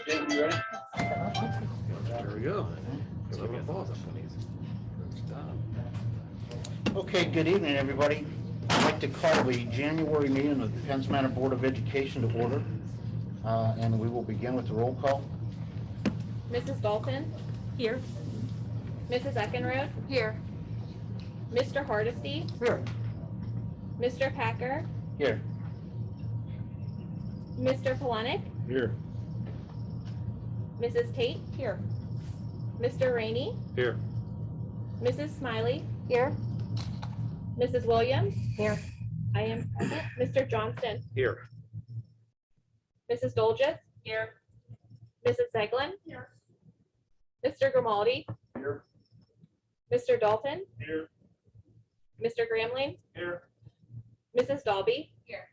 David, you ready? There we go. Okay, good evening, everybody. I'd like to call the January meeting of the Penns Manor Board of Education to order. And we will begin with the roll call. Mrs. Dalton? Here. Mrs. Eckenrode? Here. Mr. Hardesty? Here. Mr. Packer? Here. Mr. Polenic? Here. Mrs. Tate? Here. Mr. Rainey? Here. Mrs. Smiley? Here. Mrs. Williams? Here. I am present. Mr. Johnston? Here. Mrs. Dolges? Here. Mrs. Seglin? Here. Mr. Grimaldi? Here. Mr. Dalton? Here. Mr. Gramling? Here. Mrs. Dalby? Here.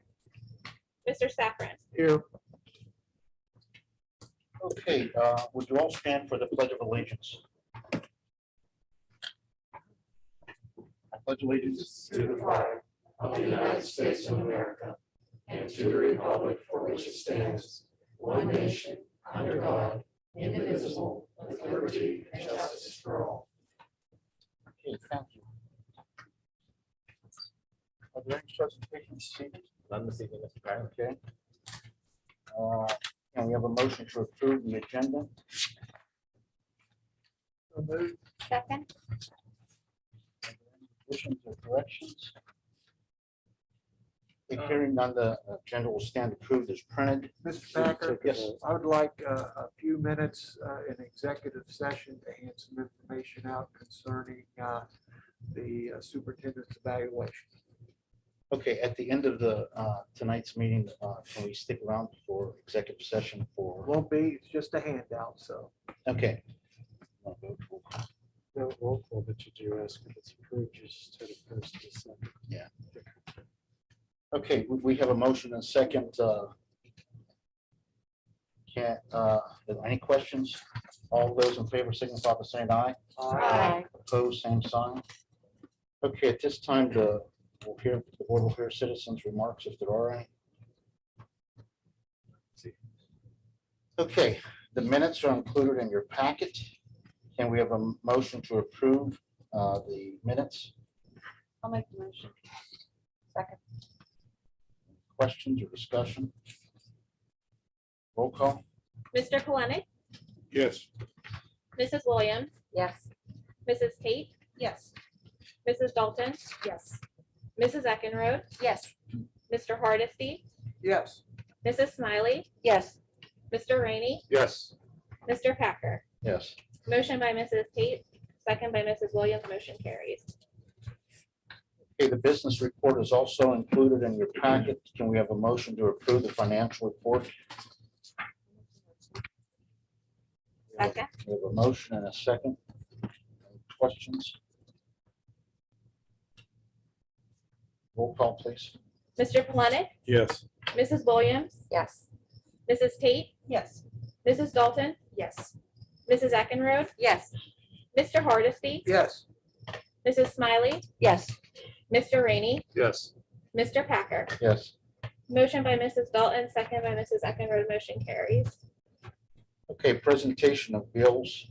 Mr. Safran? Here. Okay, would you all stand for the Pledge of Allegiance? I pledge allegiance to the flag of the United States of America and to the republic for which it stands, one nation, under God, indivisible, with liberty and justice for all. Okay, thank you. Are there any presentations this evening? None this evening, Mr. Packer. Okay. And we have a motion to approve the agenda. Second. Additions or corrections? The hearing on the agenda will stand approved as printed. Mr. Packer, Yes. I would like a few minutes in executive session to hand some information out concerning the superintendent's evaluation. Okay, at the end of the tonight's meeting, can we stick around for executive session for? Won't be, it's just a handout, so. Okay. No roll call, but you do ask if it's approved, you just to the first and second. Yeah. Okay, we have a motion and second. Any questions? All those in favor signify by saying aye. Aye. Opposed, same sign. Okay, at this time, the board will hear citizens' remarks if there are any. Okay, the minutes are included in your packet. Can we have a motion to approve the minutes? I'll make the motion. Second. Questions or discussion? Roll call. Mr. Polenic? Yes. Mrs. Williams? Yes. Mrs. Tate? Yes. Mrs. Dalton? Yes. Mrs. Eckenrode? Yes. Mr. Hardesty? Yes. Mrs. Smiley? Yes. Mr. Rainey? Yes. Mr. Packer? Yes. Motion by Mrs. Tate, second by Mrs. Williams, motion carries. Okay, the business report is also included in your packet. Can we have a motion to approve the financial report? Second. We have a motion and a second. Any questions? Roll call, please. Mr. Polenic? Yes. Mrs. Williams? Yes. Mrs. Tate? Yes. Mrs. Dalton? Yes. Mrs. Eckenrode? Yes. Mr. Hardesty? Yes. Mrs. Smiley? Yes. Mr. Rainey? Yes. Mr. Packer? Yes. Motion by Mrs. Dalton, second by Mrs. Eckenrode, motion carries. Okay, presentation of bills.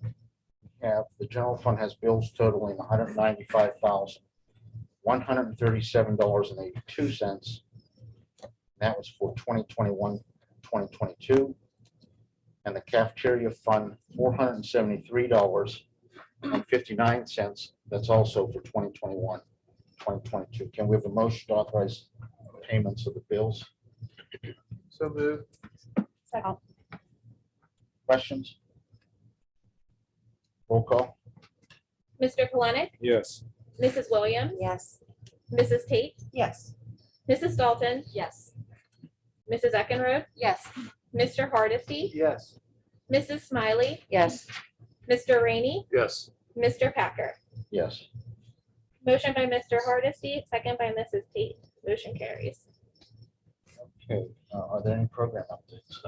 We have the general fund has bills totaling $195,137.82. That was for 2021-2022. And the cafeteria fund, $473.59. That's also for 2021-2022. Can we have a motion to authorize payments of the bills? So moved. Second. Questions? Roll call. Mr. Polenic? Yes. Mrs. Williams? Yes. Mrs. Tate? Yes. Mrs. Dalton? Yes. Mrs. Eckenrode? Yes. Mr. Hardesty? Yes. Mrs. Smiley? Yes. Mr. Rainey? Yes. Mr. Packer? Yes. Motion by Mr. Hardesty, second by Mrs. Tate. Motion carries. Okay, are there any program updates?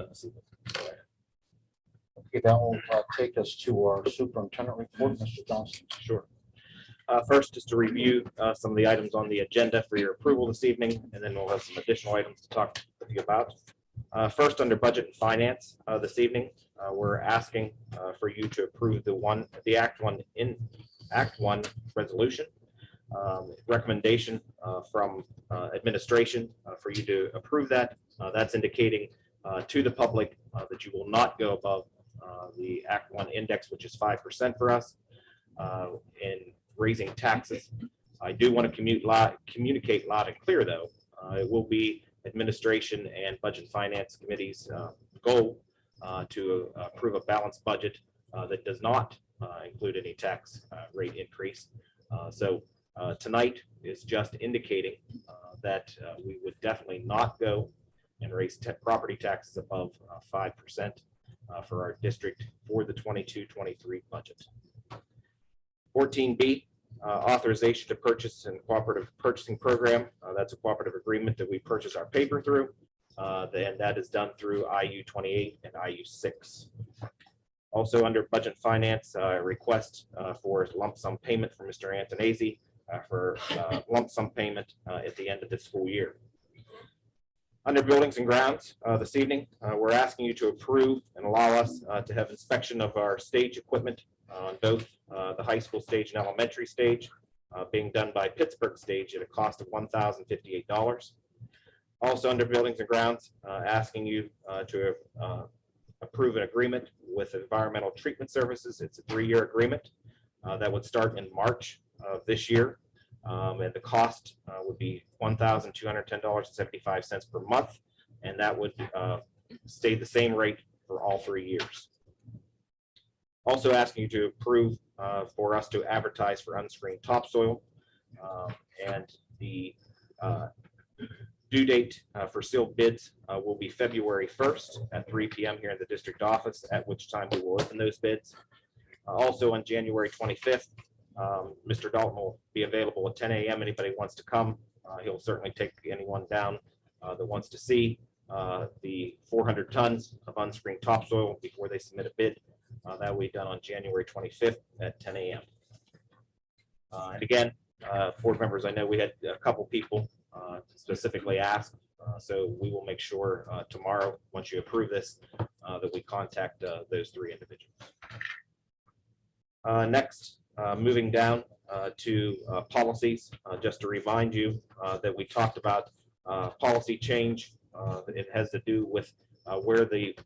Okay, that will take us to our superintendent report, Mr. Johnson. Sure. First, just to review some of the items on the agenda for your approval this evening, and then we'll have some additional items to talk with you about. First, under budget and finance, this evening, we're asking for you to approve the Act One resolution. Recommendation from administration for you to approve that. That's indicating to the public that you will not go above the Act One index, which is 5% for us in raising taxes. I do want to communicate loud and clear, though. It will be administration and budget and finance committee's goal to approve a balanced budget that does not include any tax rate increase. So tonight is just indicating that we would definitely not go and raise property taxes above 5% for our district for the 22-23 budget. 14B, authorization to purchase and cooperative purchasing program. That's a cooperative agreement that we purchase our paper through, and that is done through IU 28 and IU 6. Also under budget finance, request for lump sum payment from Mr. Antonese for lump sum payment at the end of this school year. Under buildings and grounds, this evening, we're asking you to approve and allow us to have inspection of our stage equipment on both the high school stage and elementary stage, being done by Pittsburgh Stage at a cost of $1,058. Also under buildings and grounds, asking you to approve an agreement with Environmental Treatment Services. It's a 3-year agreement that would start in March of this year. And the cost would be $1,210.75 per month, and that would stay the same rate for all 3 years. Also asking you to approve for us to advertise for unscreened topsoil, and the due date for sealed bids will be February 1st at 3 p.m. here in the district office, at which time we will open those bids. Also on January 25th, Mr. Dalton will be available at 10 a.m. Anybody wants to come, he'll certainly take anyone down that wants to see the 400 tons of unscreened topsoil before they submit a bid. That will be done on January 25th at 10 a.m. And again, board members, I know we had a couple people specifically ask, so we will make sure tomorrow, once you approve this, that we contact those 3 individuals. Next, moving down to policies, just to remind you that we talked about policy change. It has to do with where the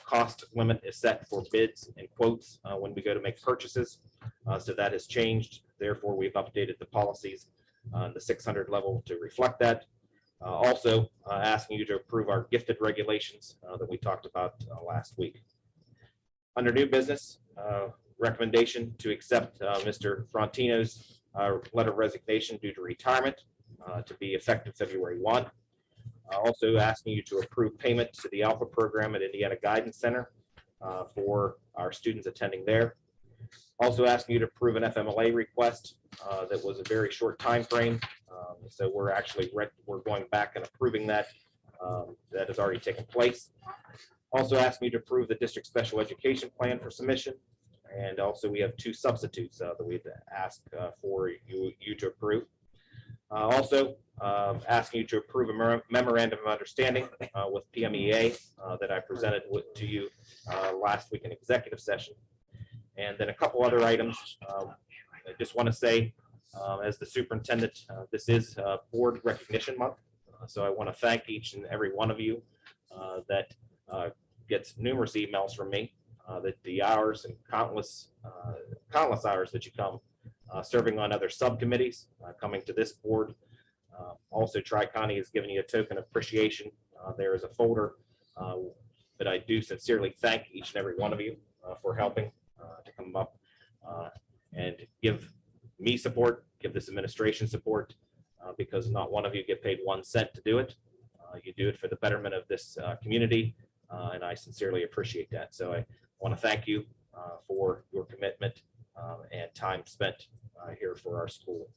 cost limit is set for bids and quotes when we go to make purchases. So that has changed. Therefore, we've updated the policies on the 600 level to reflect that. Also asking you to approve our gifted regulations that we talked about last week. Under new business, recommendation to accept Mr. Frontino's letter of resignation due to retirement to be effective February 1. Also asking you to approve payment to the Alpha program at Indiana Guidance Center for our students attending there. Also asking you to approve an FMLA request that was a very short time frame. So we're going back and approving that. That has already taken place. Also asking you to approve the district special education plan for submission. And also we have 2 substitutes that we have to ask for you to approve. Also asking you to approve a memorandum of understanding with PMEA that I presented to you last week in executive session. And then a couple other items. I just want to say, as the superintendent, this is board recognition month. So I want to thank each and every one of you that gets numerous emails from me, that the hours and countless hours that you come serving on other subcommittees, coming to this board. Also, Tri-County has given you a token of appreciation. There is a folder, but I do sincerely thank each and every one of you for helping to come up and give me support, give this administration support, because not one of you get paid 1 cent to do it. You do it for the betterment of this community, and I sincerely appreciate that. So I want to thank you for your commitment and time spent here for our school.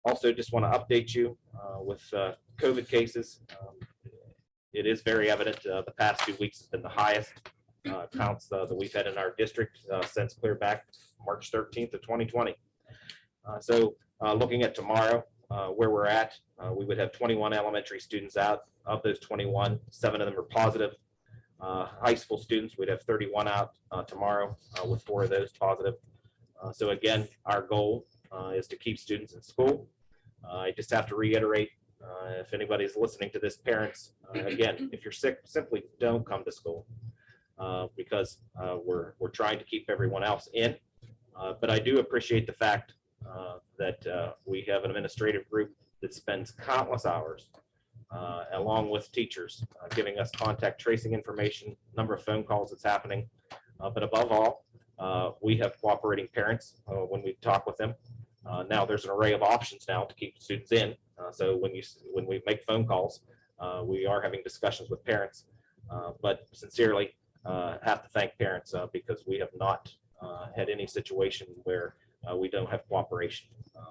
Also, just want to update you with COVID cases. It is very evident the past 2 weeks has been the highest counts that we've had in our district since clear back March 13th of 2020. So looking at tomorrow, where we're at, we would have 21 elementary students out. Of those 21, 7 of them are positive. High school students, we'd have 31 out tomorrow, with 4 of those positive. So again, our goal is to keep students in school. I just have to reiterate, if anybody's listening to this, parents, again, if you're sick, simply don't come to school, because we're trying to keep everyone else in. But I do appreciate the fact that we have an administrative group that spends countless hours, along with teachers, giving us contact tracing information, number of phone calls that's happening. But above all, we have cooperating parents when we talk with them. Now there's an array of options now to keep students in. So when we make phone calls, we are having discussions with parents. But sincerely, have to thank parents because we have not had any situation where we don't have cooperation,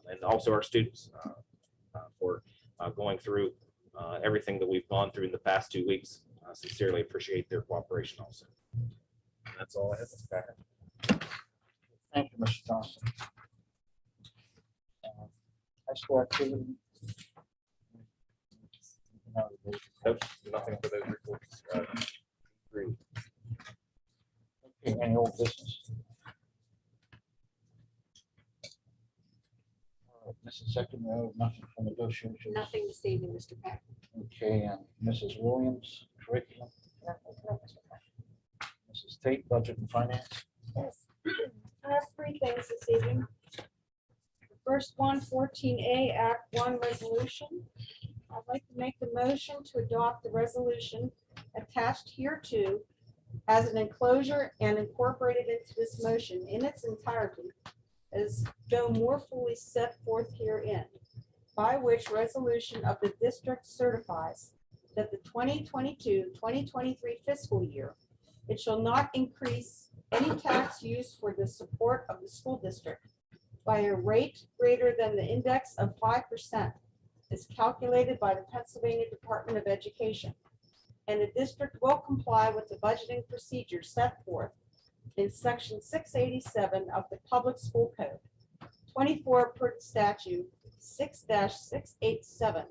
and also our students for going through everything that we've gone through in the past 2 weeks. Sincerely appreciate their cooperation also. And that's all I have, Mr. Packer. Thank you, Mr. Johnson. High school activity. Nope, nothing for those reports. Three. Okay, any old business? Mrs. Second Row, nothing from negotiations. Nothing this evening, Mr. Packer. Okay, and Mrs. Williams, curriculum. Mrs. Tate, budget and finance. Yes. I have 3 things this evening. The first one, 14A Act 1 resolution. I'd like to make the motion to adopt the resolution attached hereto as an enclosure and incorporated into this motion in its entirety as though more fully set forth herein, by which resolution of the district certifies that the 2022-2023 fiscal year, it shall not increase any tax used for the support of the school district by a rate greater than the index of 5% as calculated by the Pennsylvania Department of Education. And the district will comply with the budgeting procedures set forth in section 687 of the Public School Code, 24 per statute 6-687,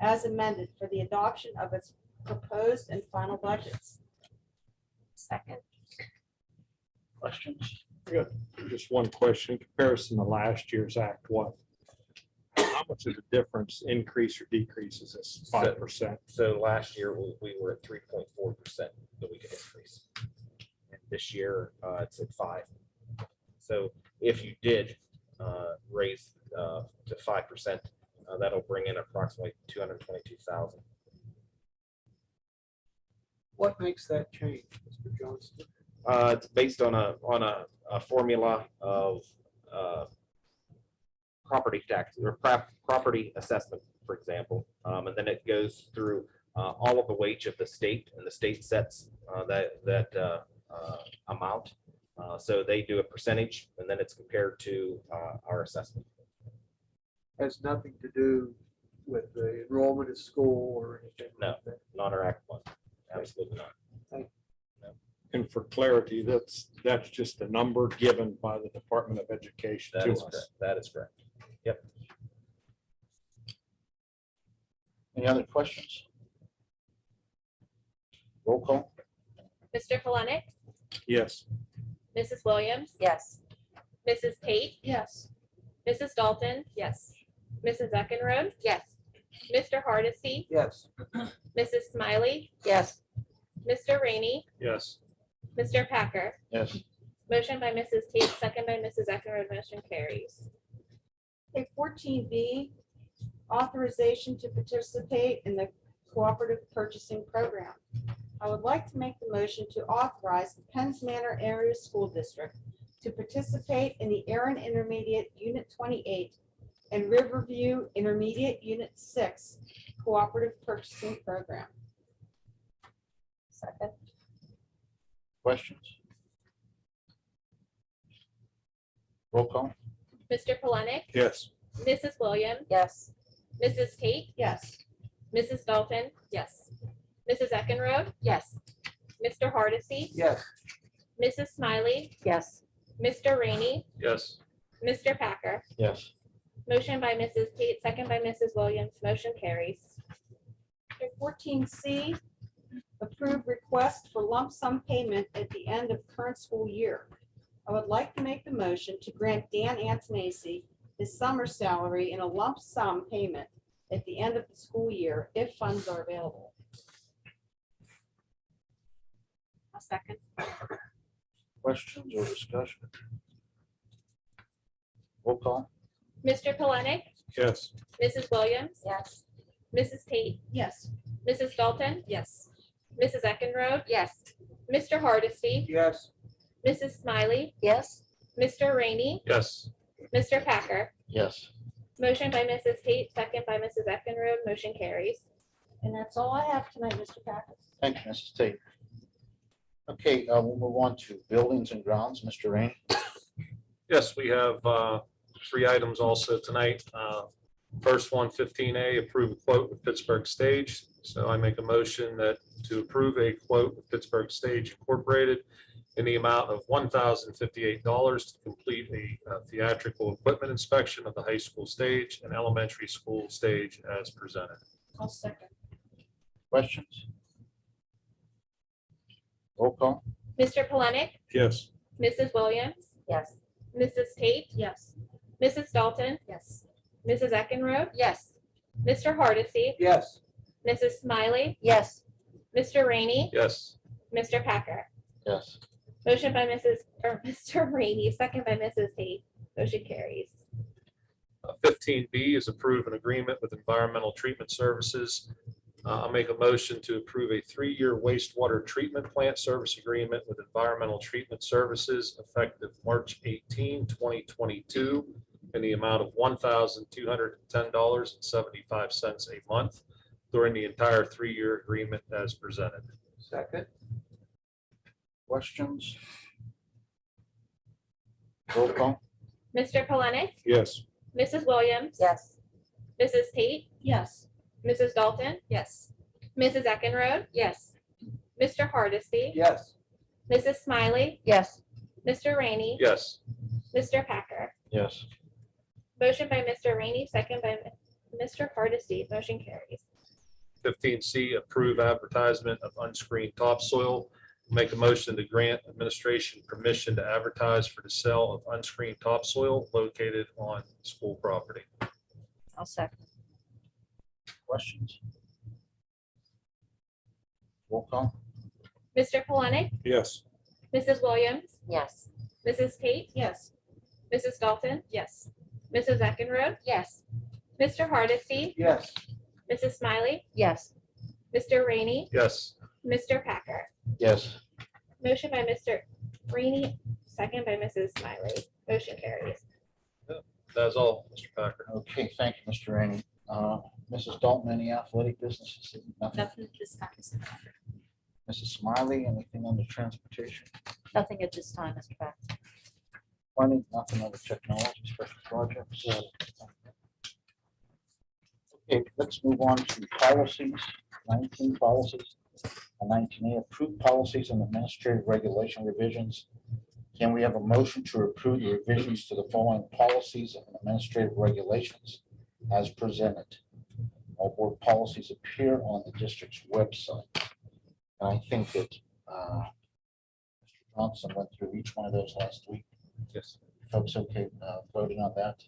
as amended for the adoption of its proposed and final budgets. Second. Questions? Good. Just one question, comparison to last year's Act 1. How much of a difference, increase or decrease is this? 5%? So last year we were at 3.4% that we could increase. And this year it's at 5. So if you did raise to 5%, that'll bring in approximately 222,000. What makes that change, Mr. Johnson? It's based on a formula of property tax or property assessment, for example, and then it goes through all of the wage of the state, and the state sets that amount. So they do a percentage, and then it's compared to our assessment. Has nothing to do with the enrollment of school or anything? No. like that? Not our Act 1. Absolutely not. And for clarity, that's just a number given by the Department of Education That to is us. correct. That is correct. Yep. Any other questions? Roll call. Mr. Hellenic, Yes. Mrs. Williams, Yes. Mrs. Tate, Yes. Mrs. Dalton, Yes. Mrs. Eckenrode, Yes. Mr. Hardesty, Yes. Mrs. Smiley, Yes. Mr. Rainey, Yes. Mr. Packer. Yes. Motion by Mrs. Tate, second by Mrs. Eckenrode, motion carries. Okay, 14B, authorization to participate in the cooperative purchasing program. I would like to make the motion to authorize the Penns Manor Area School District to participate in the Erin Intermediate Unit 28 and Riverview Intermediate Unit 6 cooperative purchasing program. Second. Questions? Roll call. Mr. Hellenic, Yes. Mrs. Williams, Yes. Mrs. Tate, Yes. Mrs. Dalton, Yes. Mrs. Eckenrode, Yes. Mr. Hardesty, Yes. Mrs. Smiley, Yes. Mr. Rainey, Yes. Mr. Packer. Yes. Motion by Mrs. Tate, second by Mrs. Williams. Motion carries. 14C, approve request for lump sum payment at the end of current school year. I would like to make the motion to grant Dan Antonacci his summer salary in a lump sum payment at the end of the school year if funds are available. I'll second. Questions or discussion? Roll call. Mr. Palanick, Yes. Mrs. Williams, Yes. Mrs. Tate, Yes. Mrs. Dalton, Yes. Mrs. Eckenrode, Yes. Mr. Hardesty, Yes. Mrs. Smiley, Yes. Mr. Rainey, Yes. Mr. Packer. Yes. Motion by Mrs. Tate, second by Mrs. Eckenrode. Motion carries. And that's all I have tonight, Mr. Packer. Thank you, Mrs. Tate. Okay, we'll move on to buildings and grounds. Mr. Rainey. Yes, we have 3 items also tonight. First one, 15A, approve a quote with Pittsburgh Stage. So I make a motion that to approve a quote with Pittsburgh Stage Incorporated in the amount of $1,058 to complete a theatrical equipment inspection of the high school stage and elementary school stage as presented. I'll second. Questions? Roll call. Mr. Palanick, Yes. Mrs. Williams, Yes. Mrs. Tate, Yes. Mrs. Dalton, Yes. Mrs. Eckenrode, Yes. Mr. Hardesty, Yes. Mrs. Smiley, Yes. Mr. Rainey, Yes. Mr. Packer. Yes. Motion by Mr. Rainey, second by Mrs. Tate. Motion carries. 15B is approve an agreement with Environmental Treatment Services. I'll make a motion to approve a 3-year wastewater treatment plant service agreement with Environmental Treatment Services effective March 18, 2022 in the amount of $1,210.75 a month during the entire 3-year agreement as presented. Second. Questions? Roll call. Mr. Palanick, Yes. Mrs. Williams. Yes. Mrs. Tate, Yes. Mrs. Dalton, Yes. Mrs. Eckenrode, Yes. Mr. Hardesty, Yes. Mrs. Smiley, Yes. Mr. Rainey, Yes. Mr. Packer. Yes. Motion by Mr. Rainey, second by Mr. Hardesty. Motion carries. 15C, approve advertisement of unscreened topsoil. Make a motion to grant administration permission to advertise for the sale of unscreened topsoil located on school property. I'll second. Questions? Roll call. Mr. Palanick, Yes. Mrs. Williams, Yes. Mrs. Tate, Yes. Mrs. Dalton, Yes. Mrs. Eckenrode, Yes. Mr. Hardesty, Yes. Mrs. Smiley, Yes. Mr. Rainey, Yes. Mr. Packer. Yes. Motion by Mr. Rainey, second by Mrs. Smiley. Motion carries. That's all, Mr. Packer. Okay, thank you, Mr. Rainey. Mrs. Dalton, any athletic businesses? Nothing. Nothing at this time. Mrs. Smiley, anything under transportation? Nothing at this time, Mr. Packer. Funding, nothing under technology, special projects. Okay, let's move on to policies, 19 policies. 19A, approved policies and administrative regulation revisions. Can we have a motion to approve the revisions to the following policies and administrative regulations as presented? All board policies appear on the district's website. And I think that Mr. Johnson went through each one of those last week. Yes. Folks, okay, voting on that?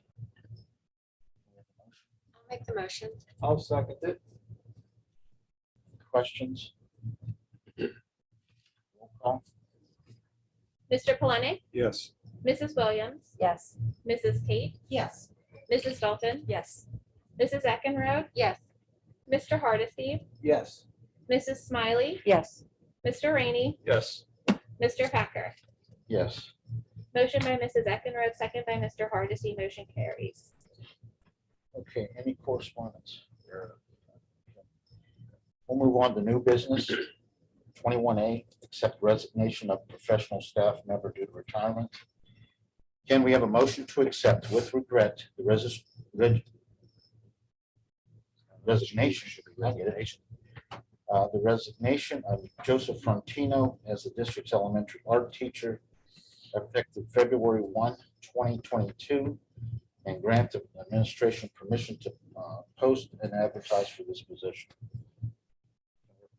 I'll make the motion. I'll second it. Questions? Roll call. Mr. Palanick, Yes. Mrs. Williams, Yes. Mrs. Tate, Yes. Mrs. Dalton, Yes. Mrs. Eckenrode, Yes. Mr. Hardesty, Yes. Mrs. Smiley, Yes. Mr. Rainey, Yes. Mr. Packer. Yes. Motion by Mrs. Eckenrode, second by Mr. Hardesty. Motion carries. Okay, any correspondence? We'll move on to new business. 21A, accept resignation of professional staff member due to retirement. Can we have a motion to accept with regret the resignation? I get it. The resignation of Joseph Frontino as the district's elementary art teacher effective February 1, 2022. and grant the administration permission to post and advertise for this position.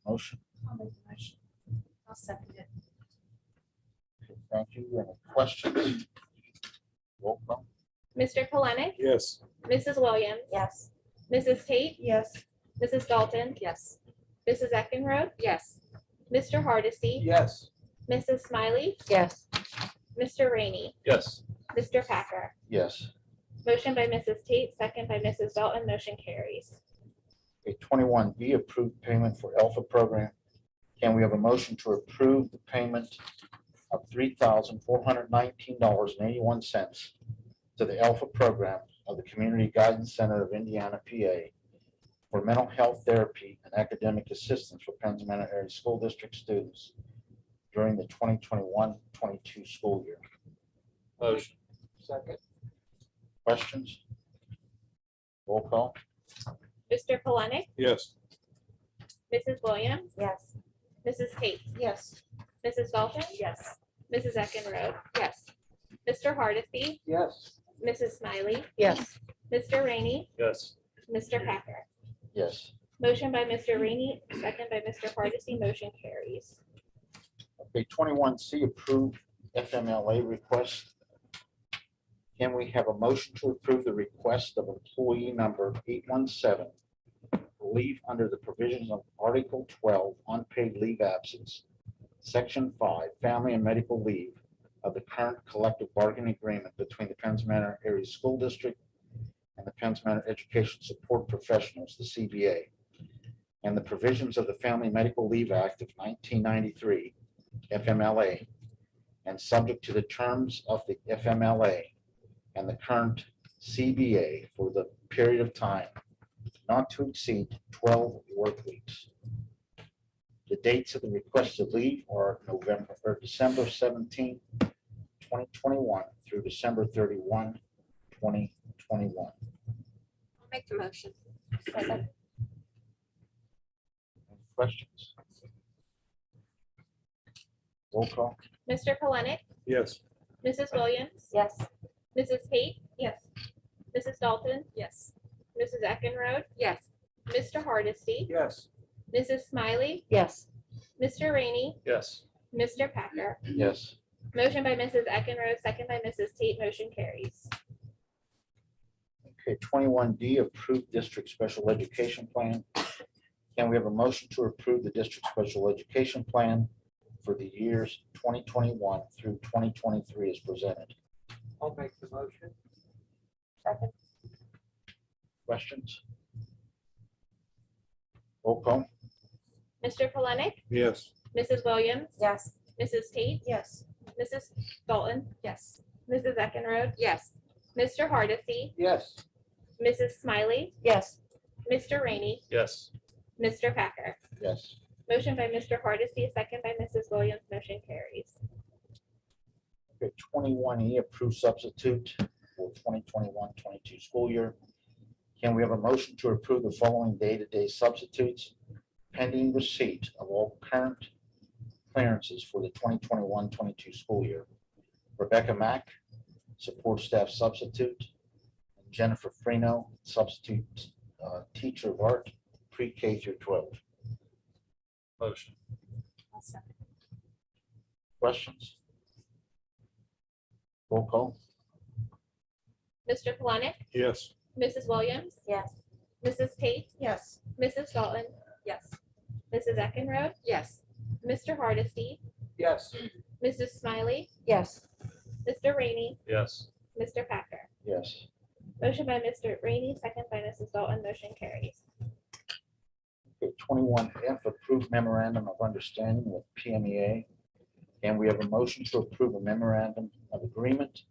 Motion. I'll make the motion. I'll second it. Okay, thank you. Any questions? Roll call. Mr. Polenic, Yes. Mrs. Williams, Yes. Mrs. Tate, Yes. Mrs. Dalton, Yes. Mrs. Eckenrode, Yes. Mr. Hardesty, Yes. Mrs. Smiley, Yes. Mr. Rainey, Yes. Mr. Packer. Yes. Motion by Mrs. Tate, second by Mrs. Dalton, motion carries. A 21B, approved payment for Alpha program. Can we have a motion to approve the payment of $3,419.81 to the Alpha program of the Community Guidance Center of Indiana, PA, for mental health therapy and academic assistance for Penns Manor Area School District students during the 2021-22 school year? Motion. Second. Questions? Roll call. Mr. Polenic, Yes. Mrs. Williams, Yes. Mrs. Tate, Yes. Mrs. Dalton, Yes. Mrs. Eckenrode, Yes. Mr. Hardesty, Yes. Mrs. Smiley, Yes. Mr. Rainey, Yes. Mr. Packer. Yes. Motion by Mr. Rainey, second by Mr. Hardesty, motion carries. Okay, 21C, approved FMLA request. Can we have a motion to approve the request of employee number 817 for leave under the provisions of Article 12, unpaid leave absence, Section 5, family and medical leave of the current collective bargaining agreement between the Penns Manor Area School District and the Penns Manor Education Support Professionals, the CBA, and the provisions of the Family Medical Leave Act of 1993, FMLA, and subject to the terms of the FMLA and the current CBA for the period of time not to exceed 12 work weeks. The dates of the requested leave are December 17, 2021 through December 31, 2021. I'll make the motion. Any questions? Roll call. Mr. Polenic, Yes. Mrs. Williams, Yes. Mrs. Tate, Yes. Mrs. Dalton, Yes. Mrs. Eckenrode, Yes. Mr. Hardesty, Yes. Mrs. Smiley, Yes. Mr. Rainey, Yes. Mr. Packer. Yes. Motion by Mrs. Eckenrode, second by Mrs. Tate, motion carries. Okay, 21D, approved district special education plan. Can we have a motion to approve the district special education plan for the years 2021 through 2023 as presented? I'll make the motion. Second. Questions? Roll call. Mr. Polenic, Yes. Mrs. Williams, Yes. Mrs. Tate, Yes. Mrs. Dalton, Yes. Mrs. Eckenrode, Yes. Mr. Hardesty, Yes. Mrs. Smiley, Yes. Mr. Rainey, Yes. Mr. Packer. Yes. Motion by Mr. Hardesty, second by Mrs. Williams, motion carries. Okay, 21E, approved substitute for 2021-22 school year. Can we have a motion to approve the following day-to-day substitutes pending receipt of all current clearances for the 2021-22 school year? Rebecca Mack, support staff substitute, and Jennifer Freno, substitute teacher of art, pre-K through 12. Motion. I'll second. Questions? Roll call. Mr. Polenic, Yes. Mrs. Williams, Yes. Mrs. Tate, Yes. Mrs. Dalton, Yes. Mrs. Eckenrode, Yes. Mr. Hardesty, Yes. Mrs. Smiley, Yes. Mr. Rainey, Yes. Mr. Packer. Yes. Motion by Mr. Rainey, second by Mrs. Dalton, motion carries. Okay, 21F, approved memorandum of understanding with PMEA. And we have a motion to approve a memorandum of agreement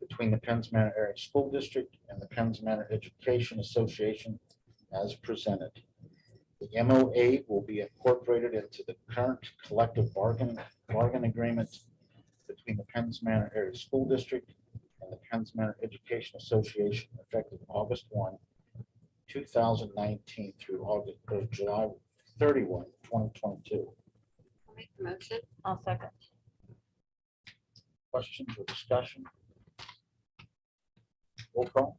between the Penns Manor Area School District and the Penns Manor Education Association as presented. The MOA will be incorporated into the current collective bargain agreement between the Penns Manor Area School District and the Penns Manor Education Association effective August 1, 2019 through July 31, 2022. I'll make the motion. I'll second. Questions or discussion? Roll call.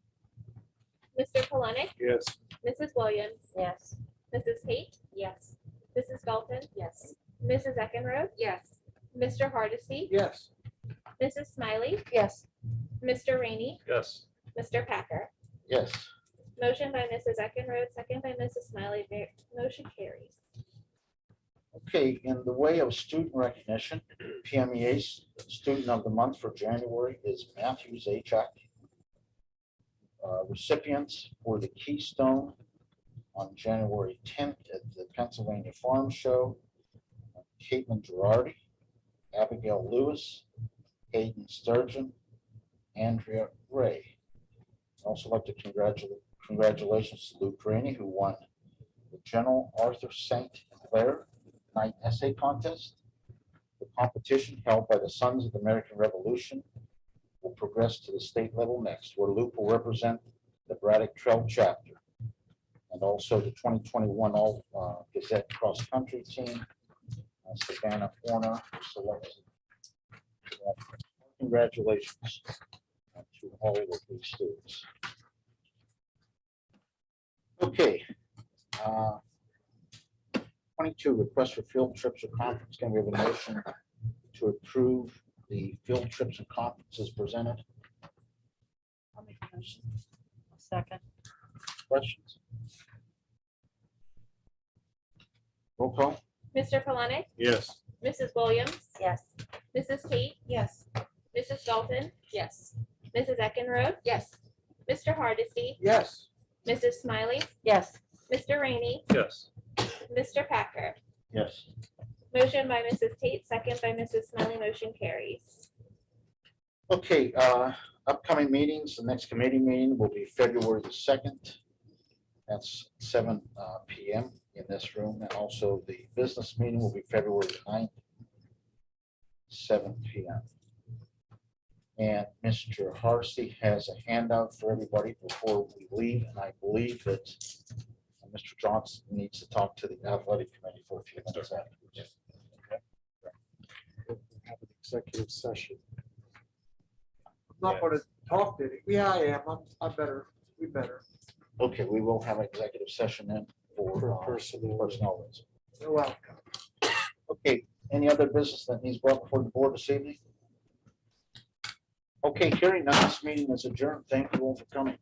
Mr. Polonic, Yes. Mrs. Williams, Yes. Mrs. Tate, Yes. Mrs. Dalton, Yes. Mrs. Eckenrode, Yes. Mr. Hardesty, Yes. Mrs. Smiley, Yes. Mr. Rainey, Yes. Mr. Packer. Yes. Motion by Mrs. Eckenrode, second by Mrs. Smiley, motion carries. Okay, in the way of student recognition, PMEA's Student of the Month for January is Matthew Zajac. Recipients for the Keystone on January 10th at the Pennsylvania Farm Show, Caitlin Girardi, Abigail Lewis, Hayden Sturgeon, Andrea Ray. I'd also like to congratulations to Luke Rainey, who won the General Arthur St. Clair Night Essay Contest. The competition held by the Sons of the American Revolution will progress to the state level next, where Luke will represent the Braddock Trail chapter. And also the 2021 All Gazette Cross Country Team, Savannah Horner, was selected. Congratulations to all of these students. Okay. 22, request for field trips or conference. Can we have a motion to approve the field trips and conferences presented? I'll make a motion. Second. Questions? Roll call. Mr. Polonic, Yes. Mrs. Williams, Yes. Mrs. Tate, Yes. Mrs. Dalton, Yes. Mrs. Eckenrode, Yes. Mr. Hardesty, Yes. Mrs. Smiley, Yes. Mr. Rainey, Yes. Mr. Packer. Yes. Motion by Mrs. Tate, second by Mrs. Smiley, motion carries. Okay, upcoming meetings, the next committee meeting will be February the 2nd. That's 7 PM in this room, and also the business meeting will be February the 9th, 7 PM. And Mr. Harsey has a handout for everybody before we leave, and I believe that Mr. Johnson needs to talk to the athletic committee for a few minutes afterwards. We'll have an executive session. I'm not gonna talk to it. Yeah, I am. We better. Okay, we will have an executive session then For for personnel. personnel reasons. You're welcome. Okay, any other business that needs brought before the board this evening? Okay, hearing none, this meeting is adjourned. Thank you all for coming.